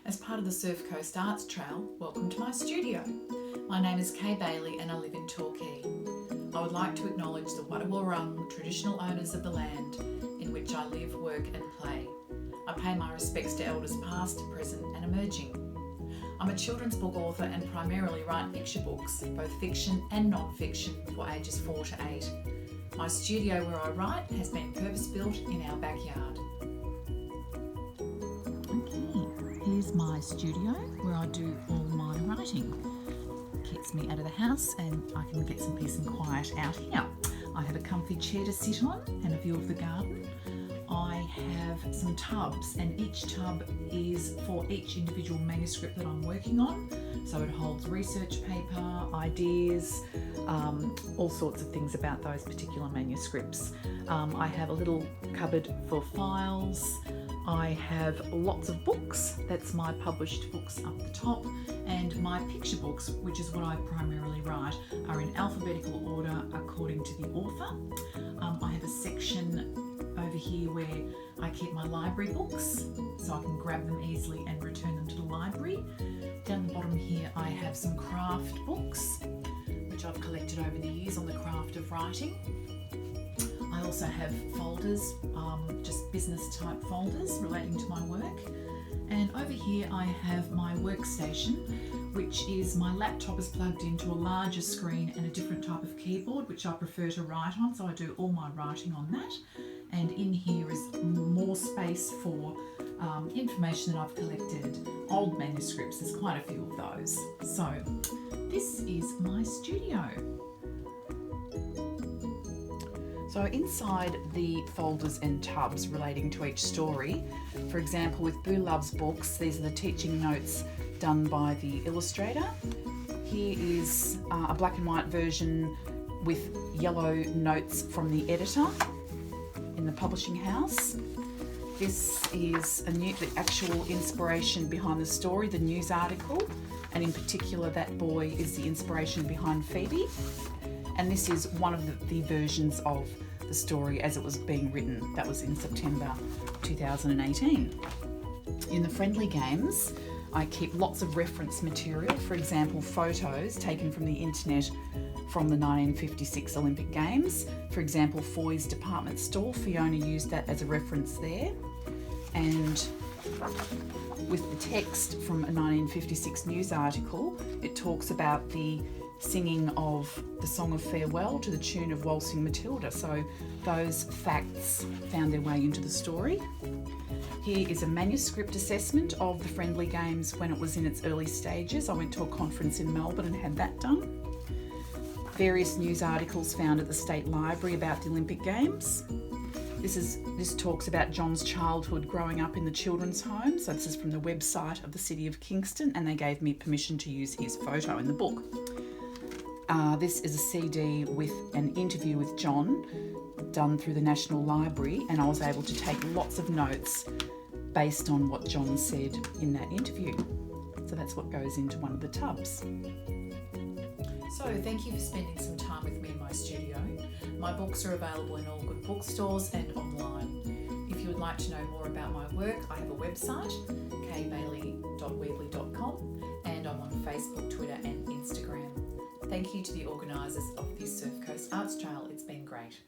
As part of the Surf Coast Arts Trail, welcome to my studio. My name is Kaye Baillie and I live in Torquay. I would like to acknowledge the Wadawurrung traditional owners of the land in which I live, work and play. I pay my respects to elders past, present and emerging. I'm a children's book author and primarily write picture books, both fiction and non-fiction, for ages 4 to 8. My studio where I write has been purpose-built in our backyard. Okay, here's my studio where I do all my writing. Keeps me out of the house and I can get some peace and quiet out here. I have a comfy chair to sit on and a view of the garden. I have some tubs and each tub is for each individual manuscript that I'm working on. So it holds research paper, ideas, all sorts of things about those particular manuscripts. I have a little cupboard for files. I have lots of books, that's my published books up the top, and my picture books, which is what I primarily write, are in alphabetical order according to the author. I have a section over here where I keep my library books so I can grab them easily and return them to the library. Down the bottom here I have some craft books which I've collected over the years on the craft of writing. I also have folders, just business type folders relating to my work. And over here I have my workstation, which is my laptop is plugged into a larger screen and a different type of keyboard, which I prefer to write on, so I do all my writing on that. And in here is more space for information that I've collected, old manuscripts, there's quite a few of those. So this is my studio. So inside the folders and tubs relating to each story, for example with Boo Loves Books, these are the teaching notes done by the illustrator. Here is a black and white version with yellow notes from the editor in the publishing house. This is the actual inspiration behind the story, the news article, and in particular that boy is the inspiration behind Phoebe. And this is one of the versions of the story as it was being written. That was in September 2018. In the friendly games, I keep lots of reference material, for example, photos taken from the internet from the 1956 Olympic Games. For example, Foy's department store, Fiona used that as a reference there. And with the text from a 1956 news article, it talks about the singing of the Song of Farewell to the tune of Waltzing Matilda. So those facts found their way into the story. Here is a manuscript assessment of the friendly games when it was in its early stages. I went to a conference in Melbourne and had that done. Various news articles found at the State Library about the Olympic Games. This talks about John's childhood growing up in the children's home. So this is from the website of the City of Kingston and they gave me permission to use his photo in the book. This is a CD with an interview with John done through the National Library, and I was able to take lots of notes based on what John said in that interview. So that's what goes into one of the tubs. So thank you for spending some time with me in my studio. My books are available in all good bookstores and online. If you would like to know more about my work, I have a website, kayebaillie.weebly.com, and I'm on Facebook, Twitter and Instagram. Thank you to the organisers of this Surf Coast Arts Trail. It's been great.